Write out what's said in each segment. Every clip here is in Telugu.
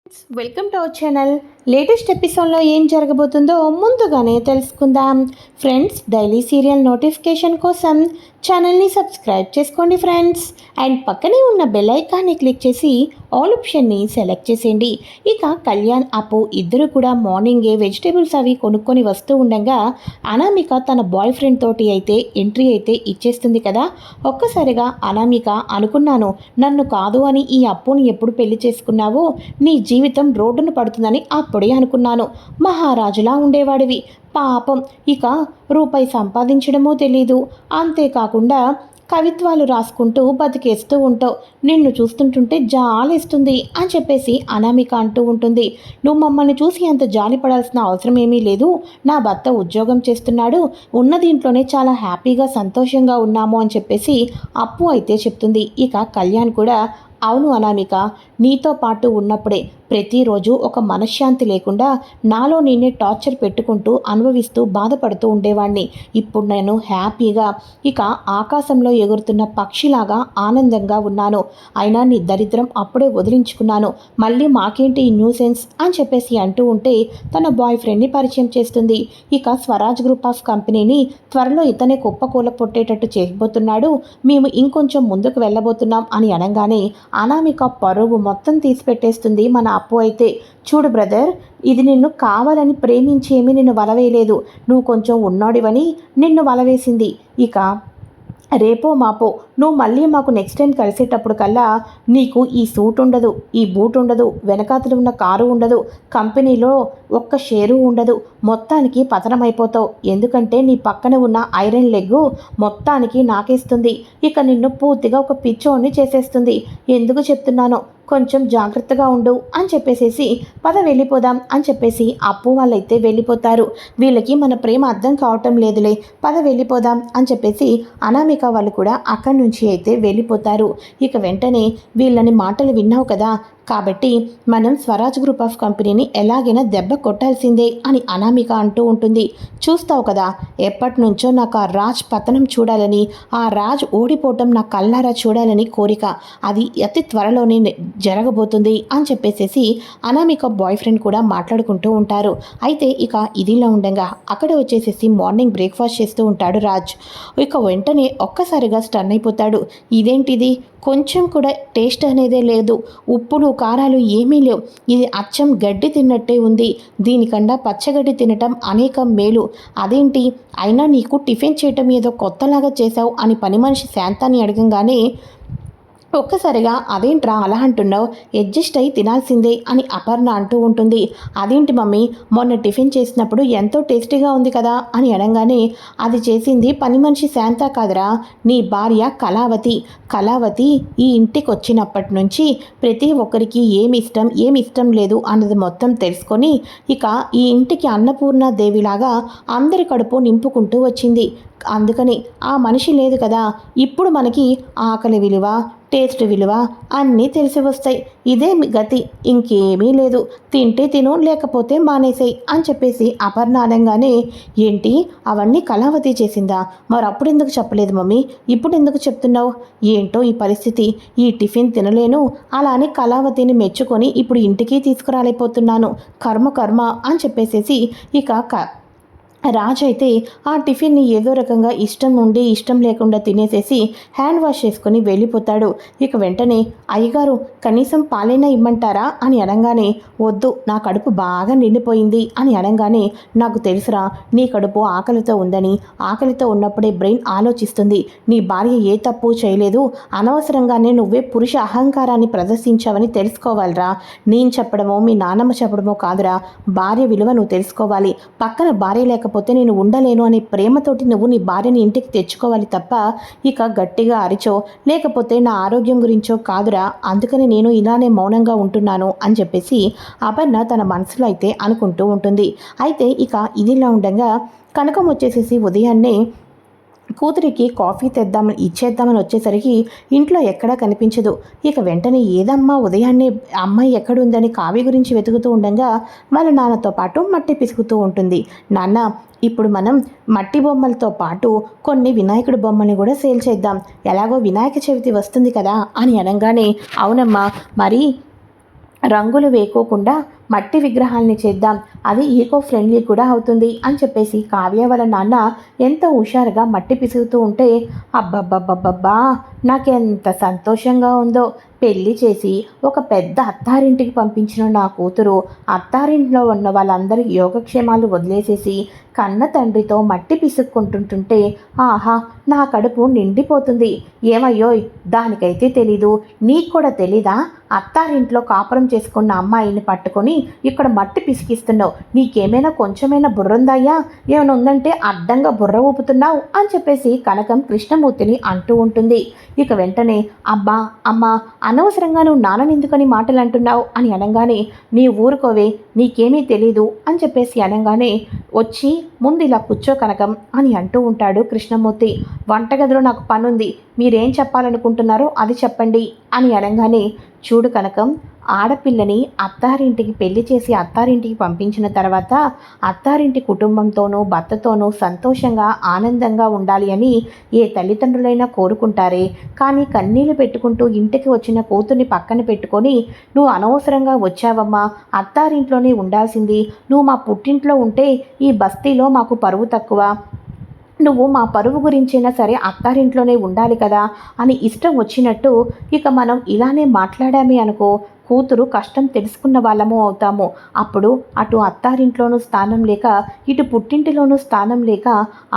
Welcome to our channel. Latest ఎపిసోడ్లో ఏం జరగబోతుందో ముందుగానే తెలుసుకుందాం. ఫ్రెండ్స్, డైలీ సీరియల్ నోటిఫికేషన్ కోసం ఛానల్ని సబ్స్క్రైబ్ చేసుకోండి ఫ్రెండ్స్. అండ్ పక్కనే ఉన్న బెల్ ఐకాన్ని క్లిక్ చేసి ఆల్ ఆప్షన్ని సెలెక్ట్ చేసేయండి. ఇక కళ్యాణ్, అప్పు ఇద్దరు కూడా మార్నింగే వెజిటేబుల్స్ అవి కొనుక్కొని వస్తూ ఉండగా అనామిక తన బాయ్ ఫ్రెండ్ తోటి అయితే ఎంట్రీ అయితే ఇచ్చేస్తుంది కదా. ఒక్కసారిగా అనామిక అనుకున్నాను, నన్ను కాదు అని ఈ అప్పుని ఎప్పుడు పెళ్లి చేసుకున్నావో నీ జీవితం రోడ్డును పడుతుందని అప్పుడే అనుకున్నాను. మహారాజులా ఉండేవాడివి, పాపం ఇక రూపాయి సంపాదించడమో తెలీదు, అంతేకాకుండా కవిత్వాలు రాసుకుంటూ బతికేస్తూ ఉంటావు. నిన్ను చూస్తుంటుంటే జాలేస్తుంది అని చెప్పేసి అనామిక అంటూ ఉంటుంది. నువ్వు మమ్మల్ని చూసి అంత జాలి పడాల్సిన అవసరం ఏమీ లేదు. నా భర్త ఉద్యోగం చేస్తున్నాడు, ఉన్న దీంట్లోనే చాలా హ్యాపీగా సంతోషంగా ఉన్నాము అని చెప్పేసి అప్పు అయితే చెప్తుంది. ఇక కళ్యాణ్ కూడా, అవును అనామిక, నీతో పాటు ఉన్నప్పుడే ప్రతిరోజు ఒక మనశ్శాంతి లేకుండా నాలో నేనే టార్చర్ పెట్టుకుంటూ అనుభవిస్తూ బాధపడుతూ ఉండేవాడిని. ఇప్పుడు నేను హ్యాపీగా ఇక ఆకాశంలో ఎగురుతున్న పక్షిలాగా ఆనందంగా ఉన్నాను. అయినా నీ దరిద్రం అప్పుడే వదిలించుకున్నాను, మళ్ళీ మాకేంటి ఈ న్యూసెన్స్ అని చెప్పేసి అంటూ ఉంటే తన బాయ్ ఫ్రెండ్ని పరిచయం చేస్తుంది. ఇక స్వరాజ్ గ్రూప్ ఆఫ్ కంపెనీని త్వరలో ఇతనే కుప్పకూల పొట్టేటట్టు చేయబోతున్నాడు, మేము ఇంకొంచెం ముందుకు వెళ్ళబోతున్నాం అని అనగానే అనామిక పరువు మొత్తం తీసి పెట్టేస్తుంది మన అప్పు అయితే. చూడు బ్రదర్, ఇది నిన్ను కావాలని ప్రేమించేమీ నిన్ను వలవేయలేదు, నువ్వు కొంచెం ఉన్నోడివని నిన్ను వలవేసింది. ఇక రేపో మాపో నువ్వు మళ్ళీ మాకు నెక్స్ట్ టైం కలిసేటప్పుడు కల్లా నీకు ఈ సూట్ ఉండదు, ఈ బూట్ ఉండదు, వెనకాతలు ఉన్న కారు ఉండదు, కంపెనీలో ఒక్క షేరు ఉండదు, మొత్తానికి పతనమైపోతావు. ఎందుకంటే నీ పక్కన ఉన్న ఐరన్ లెగ్గు మొత్తానికి నాకేస్తుంది. ఇక నిన్ను పూర్తిగా ఒక పిచ్చోన్ని చేసేస్తుంది. ఎందుకు చెప్తున్నానో కొంచెం జాగ్రత్తగా ఉండు అని చెప్పేసేసి పద వెళ్ళిపోదాం అని చెప్పేసి అప్పు వాళ్ళైతే వెళ్ళిపోతారు. వీళ్ళకి మన ప్రేమ అర్థం కావటం లేదులే, పద వెళ్ళిపోదాం అని చెప్పేసి అనామిక వాళ్ళు కూడా అక్కడి నుంచి అయితే వెళ్ళిపోతారు. ఇక వెంటనే వీళ్ళని మాటలు విన్నావు కదా, కాబట్టి మనం స్వరాజ్ గ్రూప్ ఆఫ్ కంపెనీని ఎలాగైనా దెబ్బ కొట్టాల్సిందే అని అనామిక అంటూ ఉంటుంది. చూస్తావు కదా, ఎప్పటి నుంచో నాకు ఆ రాజ్ పతనం చూడాలని, ఆ రాజ్ ఓడిపోవటం నా కళ్ళారా చూడాలని కోరిక, అది అతి త్వరలోనే జరగబోతుంది అని చెప్పేసేసి అనామిక బాయ్ ఫ్రెండ్ కూడా మాట్లాడుకుంటూ ఉంటారు. అయితే ఇక ఇదిలా ఉండగా అక్కడ వచ్చేసేసి మార్నింగ్ బ్రేక్ఫాస్ట్ చేస్తూ ఉంటాడు రాజ్. ఇక వెంటనే ఒక్కసారిగా స్టన్ అయిపోతాడు. ఇదేంటిది, కొంచెం కూడా టేస్ట్ అనేదే లేదు, ఉప్పులు కారాలు ఏమీ లేవు, ఇది అచ్చం గడ్డి తిన్నట్టే ఉంది, దీనికన్నా పచ్చగడ్డి తినటం అనేకం మేలు. అదేంటి, అయినా నీకు టిఫిన్ చేయటం ఏదో కొత్తలాగా చేశావు అని పని మనిషి శాంతాన్ని అడగంగానే ఒక్కసారిగా అదేంట్రా అలా అంటున్నావు, అడ్జస్ట్ అయి తినాల్సిందే అని అపర్ణ అంటూ ఉంటుంది. అదేంటి మమ్మీ, మొన్న టిఫిన్ చేసినప్పుడు ఎంతో టేస్టీగా ఉంది కదా అని అనగానే అది చేసింది పని మనిషి శాంత కాదురా, నీ భార్య కళావతి. కళావతి ఈ ఇంటికి వచ్చినప్పటి నుంచి ప్రతి ఒక్కరికి ఏమి ఇష్టం లేదు అన్నది మొత్తం తెలుసుకొని ఇక ఈ ఇంటికి అన్నపూర్ణాదేవిలాగా అందరి కడుపు నింపుకుంటూ వచ్చింది. అందుకని ఆ మనిషి లేదు కదా, ఇప్పుడు మనకి ఆకలి విలువ, టేస్ట్ విలువ అన్నీ తెలిసి వస్తాయి. ఇదే గతి, ఇంకేమీ లేదు, తింటే తిను లేకపోతే మానేసాయి అని చెప్పేసి అపర్ణ అనగానే ఏంటి అవన్నీ కళావతి చేసిందా, మరి అప్పుడు ఎందుకు చెప్పలేదు మమ్మీ, ఇప్పుడు ఎందుకు చెప్తున్నావు, ఏంటో ఈ పరిస్థితి, ఈ టిఫిన్ తినలేను అలానే కళావతిని మెచ్చుకొని ఇప్పుడు ఇంటికి తీసుకురాలేకపోతున్నాను, కర్మ అని చెప్పేసేసి ఇక రాజ్ అయితే ఆ టిఫిన్ని ఏదో రకంగా ఇష్టం ఉండి ఇష్టం లేకుండా తినేసేసి హ్యాండ్ వాష్ చేసుకొని వెళ్ళిపోతాడు. ఇక వెంటనే అయ్యగారు కనీసం పాలైనా ఇమ్మంటారా అని అనగానే వద్దు, నా కడుపు బాగా నిండిపోయింది అని అనగానే నాకు తెలుసురా, నీ కడుపు ఆకలితో ఉందని, ఆకలితో ఉన్నప్పుడే బ్రెయిన్ ఆలోచిస్తుంది, నీ భార్య ఏ తప్పు చేయలేదు, అనవసరంగానే నువ్వే పురుష అహంకారాన్ని ప్రదర్శించావని తెలుసుకోవాలిరా. నేను చెప్పడమో మీ నాన్నమ్మ చెప్పడమో కాదురా, భార్య విలువ నువ్వు తెలుసుకోవాలి, పక్కన భార్య లేకపోతే నేను ఉండలేను అనే ప్రేమతోటి నువ్వు నీ భార్యని ఇంటికి తెచ్చుకోవాలి తప్ప ఇక గట్టిగా అరిచో లేకపోతే నా ఆరోగ్యం గురించో కాదురా, అందుకని నేను ఇలానే మౌనంగా ఉంటున్నాను అని చెప్పేసి అపర్ణ తన మనసులో అయితే అనుకుంటూ ఉంటుంది. అయితే ఇక ఇదిలా ఉండగా కనకం వచ్చేసేసి ఉదయాన్నే కూతురికి కాఫీ ఇచ్చేద్దామని వచ్చేసరికి ఇంట్లో ఎక్కడా కనిపించదు. ఇక వెంటనే ఏదమ్మా ఉదయాన్నే అమ్మాయి ఎక్కడుందని కావ్య గురించి వెతుకుతూ ఉండగా వాళ్ళ నాన్నతో పాటు మట్టి పిసుకుతూ ఉంటుంది. నాన్న, ఇప్పుడు మనం మట్టి బొమ్మలతో పాటు కొన్ని వినాయకుడి బొమ్మని కూడా సేల్ చేద్దాం, ఎలాగో వినాయక చవితి వస్తుంది కదా అని అనగానే అవునమ్మా, మరి రంగులు వేయకోకుండా మట్టి విగ్రహాల్ని చేద్దాం, అది ఈకో ఫ్రెండ్లీ కూడా అవుతుంది అని చెప్పేసి కావ్య వాళ్ళ నాన్న ఎంత హుషారుగా మట్టి పిసుగుతూ ఉంటే, అబ్బబ్బబ్బబ్బబ్బా నాకెంత సంతోషంగా ఉందో. పెళ్లి చేసి ఒక పెద్ద అత్తారింటికి పంపించిన నా కూతురు అత్తారింట్లో ఉన్న వాళ్ళందరి యోగక్షేమాలు వదిలేసేసి కన్న తండ్రితో మట్టి పిసుక్కుంటుంటుంటే ఆహా నా కడుపు నిండిపోతుంది. ఏమయ్యోయ్, దానికైతే తెలీదు, నీకు కూడా తెలీదా? అత్తారింట్లో కాపురం చేసుకున్న అమ్మాయిని పట్టుకొని ఇక్కడ మట్టి పిసికిస్తున్నావు, నీకేమైనా కొంచెమైనా బుర్రందయ్యా? ఏమైనా ఉందంటే అడ్డంగా బుర్ర ఊపుతున్నావు అని చెప్పేసి కనకం కృష్ణమూర్తిని అంటూ ఉంటుంది. ఇక వెంటనే అబ్బా అమ్మా, అనవసరంగా నువ్వు నాన్ననెందుకని మాటలు అంటున్నావు అని అనగానే, నీ ఊరుకోవే, నీకేమీ తెలీదు అని చెప్పేసి అనగానే, వచ్చి ముందు ఇలా కూర్చో కనకం అని అంటూ ఉంటాడు కృష్ణమూర్తి. వంటగదిలో నాకు పనుంది, మీరేం చెప్పాలనుకుంటున్నారో అది చెప్పండి అని అనగానే, చూడు కనకం, ఆడపిల్లని అత్తారింటికి పెళ్లి చేసి అత్తారింటికి పంపించిన తర్వాత అత్తారింటి కుటుంబంతోనూ భర్తతోనూ సంతోషంగా ఆనందంగా ఉండాలి అని ఏ తల్లిదండ్రులైనా కోరుకుంటారే. కానీ కన్నీళ్లు పెట్టుకుంటూ ఇంటికి వచ్చిన కూతుర్ని పక్కన పెట్టుకొని, నువ్వు అనవసరంగా వచ్చావమ్మా, అత్తారింట్లోనే ఉండాల్సింది, నువ్వు మా పుట్టింట్లో ఉంటే ఈ బస్తీలో మాకు పరువు తక్కువ, నువ్వు మా పరువు గురించైనా సరే అత్తారింట్లోనే ఉండాలి కదా అని ఇష్టం వచ్చినట్టు ఇక మనం ఇలానే మాట్లాడామే అనుకో, కూతురు కష్టం తెలుసుకున్న వాళ్ళము అవుతాము. అప్పుడు అటు అత్తారింట్లోనూ స్థానం లేక ఇటు పుట్టింటిలోనూ స్థానం లేక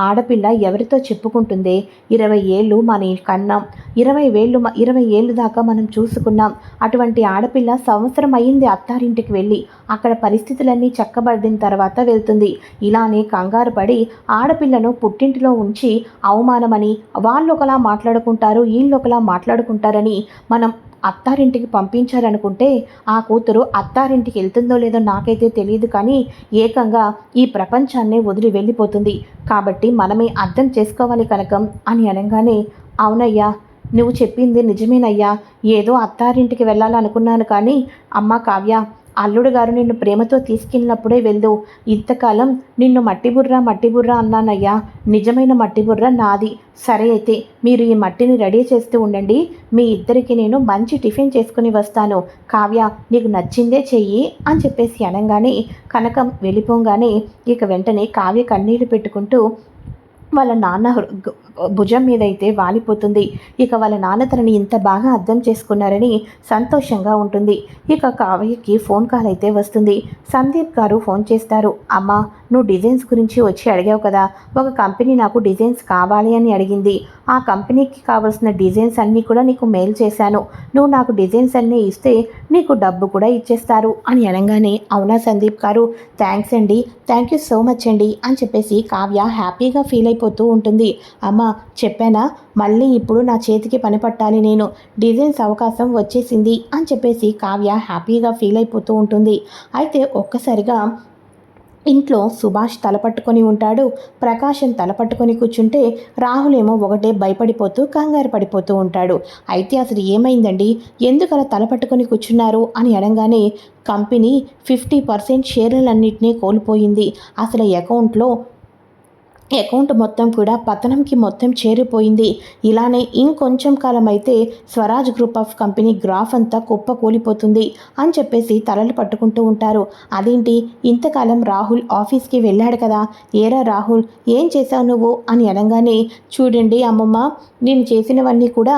ఆడపిల్ల ఎవరితో చెప్పుకుంటుంది? 20 ఏళ్ళు మన కన్నాం, 20 ఏళ్ళు దాకా మనం చూసుకున్నాం. అటువంటి ఆడపిల్ల సంవత్సరం అయింది అత్తారింటికి వెళ్ళి, అక్కడ పరిస్థితులన్నీ చక్కబడిన తర్వాత వెళ్తుంది. ఇలానే కంగారు పడి ఆడపిల్లను పుట్టింటిలో ఉంచి అవమానమని వాళ్ళు ఒకలా మాట్లాడుకుంటారు, వీళ్ళు ఒకలా మాట్లాడుకుంటారని మనం అత్తారింటికి పంపించాలనుకుంటే ఆ కూతురు అత్తారింటికి వెళ్తుందో లేదో నాకైతే తెలియదు, కానీ ఏకంగా ఈ ప్రపంచాన్నే వదిలి వెళ్ళిపోతుంది. కాబట్టి మనమే అర్థం చేసుకోవాలి కనకం అని అనగానే, అవునయ్యా, నువ్వు చెప్పింది నిజమేనయ్యా, ఏదో అత్తారింటికి వెళ్ళాలనుకున్నాను, కానీ అమ్మ కావ్య, అల్లుడు గారు నిన్ను ప్రేమతో తీసుకెళ్ళినప్పుడే వెళ్దు. ఇంతకాలం నిన్ను మట్టిబుర్ర అన్నానయ్యా, నిజమైన మట్టిబుర్ర నాది. సరే అయితే మీరు ఈ మట్టిని రెడీ చేస్తూ ఉండండి, మీ ఇద్దరికి నేను మంచి టిఫిన్ చేసుకుని వస్తాను. కావ్య, నీకు నచ్చిందే చెయ్యి అని చెప్పేసి అనగానే కనకం వెళ్ళిపోగానే ఇక వెంటనే కావ్య కన్నీళ్లు పెట్టుకుంటూ వాళ్ళ నాన్న భుజం మీద అయితే వాలిపోతుంది. ఇక వాళ్ళ నాన్న తనని ఇంత బాగా అర్థం చేసుకున్నారని సంతోషంగా ఉంటుంది. ఇక కావ్యకి ఫోన్ కాల్ అయితే వస్తుంది. సందీప్ గారు ఫోన్ చేస్తారు. అమ్మా, నువ్వు డిజైన్స్ గురించి వచ్చి అడిగావు కదా, ఒక కంపెనీ నాకు డిజైన్స్ కావాలి అని అడిగింది. ఆ కంపెనీకి కావాల్సిన డిజైన్స్ అన్నీ కూడా నీకు మెయిల్ చేశాను, నువ్వు నాకు డిజైన్స్ అన్నీ ఇస్తే నీకు డబ్బు కూడా ఇచ్చేస్తారు అని అనగానే, అవునా సందీప్ గారు, థ్యాంక్స్ అండి, థ్యాంక్ యూ సో మచ్ అండి అని చెప్పేసి కావ్య హ్యాపీగా ఫీల్ అయిపోతూ ఉంటుంది. అమ్మ, చెప్పానా, మళ్ళీ ఇప్పుడు నా చేతికి పని పట్టాలి, నేను డిజైన్స్ అవకాశం వచ్చేసింది అని చెప్పేసి కావ్య హ్యాపీగా ఫీల్ అయిపోతూ ఉంటుంది. అయితే ఒక్కసారిగా ఇంట్లో సుభాష్ తలపట్టుకొని ఉంటాడు. ప్రకాశం తలపట్టుకొని కూర్చుంటే రాహుల్ ఏమో ఒకటే భయపడిపోతూ కంగారు పడిపోతూ ఉంటాడు. అయితే అసలు ఏమైందండి, ఎందుకలా తలపట్టుకొని కూర్చున్నారు అని అనగానే, కంపెనీ 50% షేర్లన్నింటినీ కోల్పోయింది, అసలు అకౌంట్ మొత్తం కూడా పతనంకి మొత్తం చేరిపోయింది. ఇలానే ఇంకొంచెం కాలం అయితే Swaraj group of company graph అంతా కుప్ప కూలిపోతుంది అని చెప్పేసి తలలు పట్టుకుంటూ ఉంటారు. అదేంటి, ఇంతకాలం రాహుల్ ఆఫీస్కి వెళ్ళాడు కదా, ఏరా రాహుల్, ఏం చేశావు నువ్వు అని అనగానే, చూడండి అమ్మమ్మ, నేను చేసినవన్నీ కూడా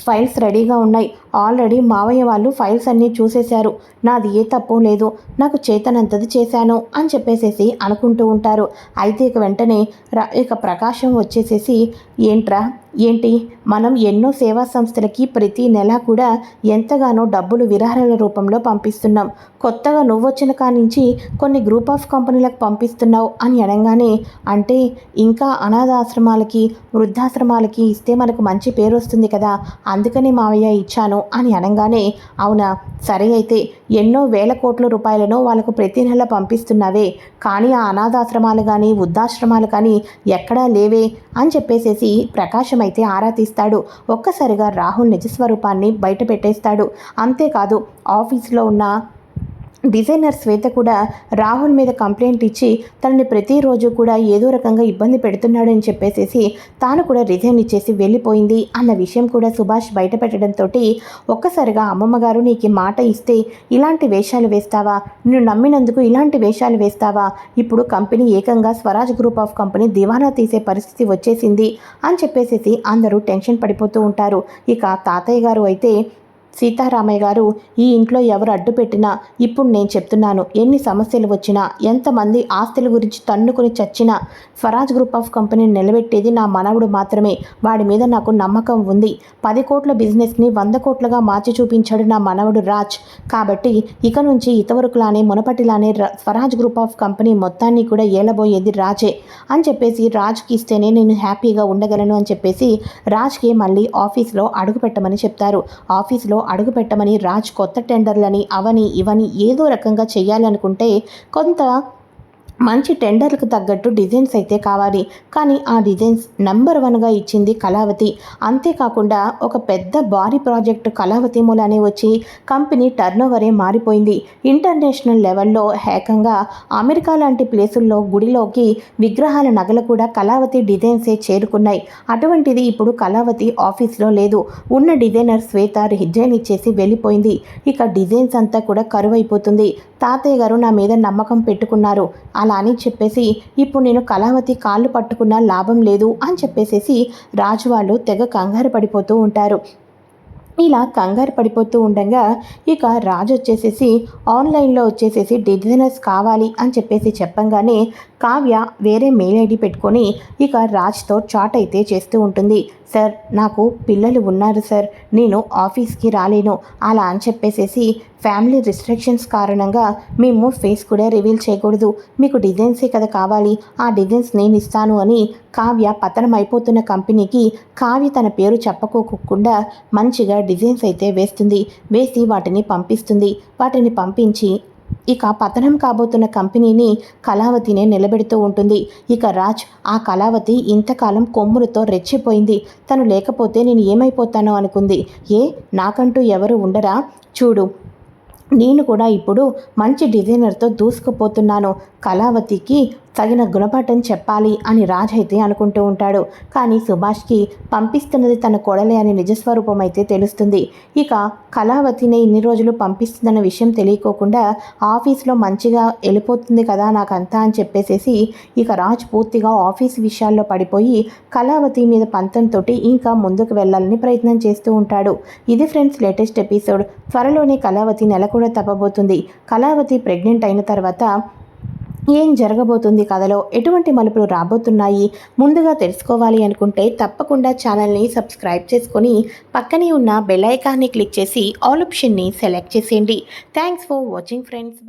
ఫైల్స్ రెడీగా ఉన్నాయి, ఆల్రెడీ మావయ్య వాళ్ళు ఫైల్స్ అన్నీ చూసేశారు, నాది ఏ తప్పు లేదు, నాకు చేతనంతది చేశాను అని చెప్పేసేసి అనుకుంటూ ఉంటారు. అయితే ఇక వెంటనే ఇక ప్రకాశం వచ్చేసేసి, ఏంటి మనం ఎన్నో సేవా సంస్థలకి ప్రతి నెల కూడా ఎంతగానో డబ్బులు విరాళాల రూపంలో పంపిస్తున్నాం, కొత్తగా నువ్వొచ్చిన కానించి కొన్ని గ్రూప్ ఆఫ్ కంపెనీలకు పంపిస్తున్నావు అని అనగానే, అంటే ఇంకా అనాథాశ్రమాలకి వృద్ధాశ్రమాలకి ఇస్తే మనకు మంచి పేరు వస్తుంది కదా, అందుకని మావయ్య ఇచ్చాను అని అనగానే, అవునా, సరే అయితే ఎన్నో వేల కోట్ల రూపాయలను వాళ్ళకు ప్రతి నెల పంపిస్తున్నావే, కానీ ఆ అనాథాశ్రమాలు కానీ వృద్ధాశ్రమాలు కానీ ఎక్కడా లేవే అని చెప్పేసేసి ప్రకాశం అయితే ఆరా తీస్తాడు. ఒక్కసారిగా రాహుల్ నిజస్వరూపాన్ని బయట పెట్టేస్తాడు. అంతేకాదు, ఆఫీసులో ఉన్న డిజైనర్ శ్వేత కూడా రాహుల్ మీద కంప్లైంట్ ఇచ్చి తనని ప్రతిరోజు కూడా ఏదో రకంగా ఇబ్బంది పెడుతున్నాడని చెప్పేసి తాను కూడా రిజైన్ ఇచ్చేసి వెళ్ళిపోయింది అన్న విషయం కూడా సుభాష్ బయట పెట్టడంతో ఒక్కసారిగా అమ్మమ్మగారు నీకు మాట ఇస్తే ఇలాంటి వేషాలు వేస్తావా, నిన్ను నమ్మినందుకు ఇలాంటి వేషాలు వేస్తావా, ఇప్పుడు కంపెనీ ఏకంగా స్వరాజ్ గ్రూప్ ఆఫ్ కంపెనీ దివానా తీసే పరిస్థితి వచ్చేసింది అని చెప్పేసి అందరూ టెన్షన్ పడిపోతూ ఉంటారు. ఇక తాతయ్య గారు అయితే సీతారామయ్య గారు ఈ ఇంట్లో ఎవరు అడ్డు పెట్టినా ఇప్పుడు నేను చెప్తున్నాను, ఎన్ని సమస్యలు వచ్చినా ఎంతమంది ఆస్తుల గురించి తన్నుకుని చచ్చినా స్వరాజ్ గ్రూప్ ఆఫ్ కంపెనీని నిలబెట్టేది నా మనవడు మాత్రమే. వాడి మీద నాకు నమ్మకం ఉంది. 10 కోట్ల బిజినెస్ని 100 కోట్లుగా మార్చి చూపించాడు నా మనవడు రాజ్. కాబట్టి ఇక నుంచి ఇంతవరకులానే మునపటిలానే స్వరాజ్ గ్రూప్ ఆఫ్ కంపెనీ మొత్తాన్ని కూడా ఏలబోయేది రాజే అని చెప్పేసి రాజ్కి ఇస్తేనే నేను హ్యాపీగా ఉండగలను అని చెప్పేసి రాజ్కి మళ్ళీ ఆఫీస్లో అడుగు పెట్టమని చెప్తారు. ఆఫీస్లో అడుగు పెట్టమని రాజ్ కొత్త టెండర్లని అవని ఇవని ఏదో రకంగా చేయాలనుకుంటే కొంత మంచి టెండర్లకు తగ్గట్టు డిజైన్స్ అయితే కావాలి. కానీ ఆ డిజైన్స్ నెంబర్ 1గా ఇచ్చింది కళావతి. అంతేకాకుండా ఒక పెద్ద భారీ ప్రాజెక్టు కళావతి మూలానే వచ్చి కంపెనీ టర్నోవరే మారిపోయింది. ఇంటర్నేషనల్ లెవెల్లో ఏకంగా అమెరికా లాంటి ప్లేసుల్లో గుడిలోకి విగ్రహాల నగలు కూడా కళావతి డిజైన్సే చేరుకున్నాయి. అటువంటిది ఇప్పుడు కళావతి ఆఫీస్లో లేదు. ఉన్న డిజైనర్ శ్వేత డిజైన్ ఇచ్చేసి వెళ్ళిపోయింది. ఇక డిజైన్స్ అంతా కూడా కరువైపోతుంది. తాతయ్య గారు నా మీద నమ్మకం పెట్టుకున్నారు, అలా అని చెప్పేసి ఇప్పుడు నేను కళావతి కాళ్ళు పట్టుకున్నా లాభం లేదు అని చెప్పేసి రాజు వాళ్ళు తెగ కంగారు పడిపోతూ ఉంటారు. ఇలా కంగారు పడిపోతూ ఉండగా ఇక రాజు వచ్చేసేసి ఆన్లైన్లో వచ్చేసేసి డిజైనర్స్ కావాలి అని చెప్పేసి చెప్పంగానే కావ్య వేరే మెయిల్ ఐడి పెట్టుకొని ఇక రాజ్తో చాట్ అయితే చేస్తూ ఉంటుంది. సార్ నాకు పిల్లలు ఉన్నారు సార్, నేను ఆఫీస్కి రాలేను అలా అని చెప్పేసేసి ఫ్యామిలీ రిస్ట్రిక్షన్స్ కారణంగా మేము ఫేస్ కూడా రివీల్ చేయకూడదు, మీకు డిజైన్సే కదా కావాలి, ఆ డిజైన్స్ నేను ఇస్తాను అని కావ్య పతనం అయిపోతున్న కంపెనీకి కావ్య తన పేరు చెప్పుకోకుండా మంచిగా డిజైన్స్ అయితే వేసి వాటిని పంపిస్తుంది. వాటిని పంపించి ఇక పతనం కాబోతున్న కంపెనీని కళావతినే నిలబెడుతూ ఉంటుంది. ఇక రాజ్ ఆ కళావతి ఇంతకాలం కొమ్ములతో రెచ్చిపోయింది. తను లేకపోతే నేను ఏమైపోతానో అనుకుంది. నాకంటూ ఎవరు ఉండరా, చూడు నేను కూడా ఇప్పుడు మంచి డిజైనర్తో దూసుకుపోతున్నాను, కళావతికి తగిన గుణపాఠం చెప్పాలి అని రాజ్ అయితే అనుకుంటూ ఉంటాడు. కానీ సుభాష్కి పంపిస్తున్నది తన కోడలే అని నిజస్వరూపం అయితే తెలుస్తుంది. ఇక కళావతిని ఇన్ని రోజులు పంపిస్తుందన్న విషయం తెలియకోకుండా ఆఫీస్లో మంచిగా వెళ్ళిపోతుంది కదా నాకంతా అని చెప్పేసేసి ఇక రాజ్ పూర్తిగా ఆఫీస్ విషయాల్లో పడిపోయి కళావతి మీద పంతంతో ఇంకా ముందుకు వెళ్ళాలని ప్రయత్నం చేస్తూ ఉంటాడు. ఇది ఫ్రెండ్స్ లేటెస్ట్ ఎపిసోడ్. త్వరలోనే కళావతి నెల కూడా తప్పబోతుంది. కళావతి ప్రెగ్నెంట్ అయిన తర్వాత ఏం జరగబోతుంది, కథలో ఎటువంటి మలుపులు రాబోతున్నాయి ముందుగా తెలుసుకోవాలి అనుకుంటే తప్పకుండా ఛానల్ని సబ్స్క్రైబ్ చేసుకొని పక్కనే ఉన్న బెల్ ఐకాన్ని క్లిక్ చేసి ఆల్ ఆప్షన్ని సెలెక్ట్ చేసేయండి. Thanks for watching friends.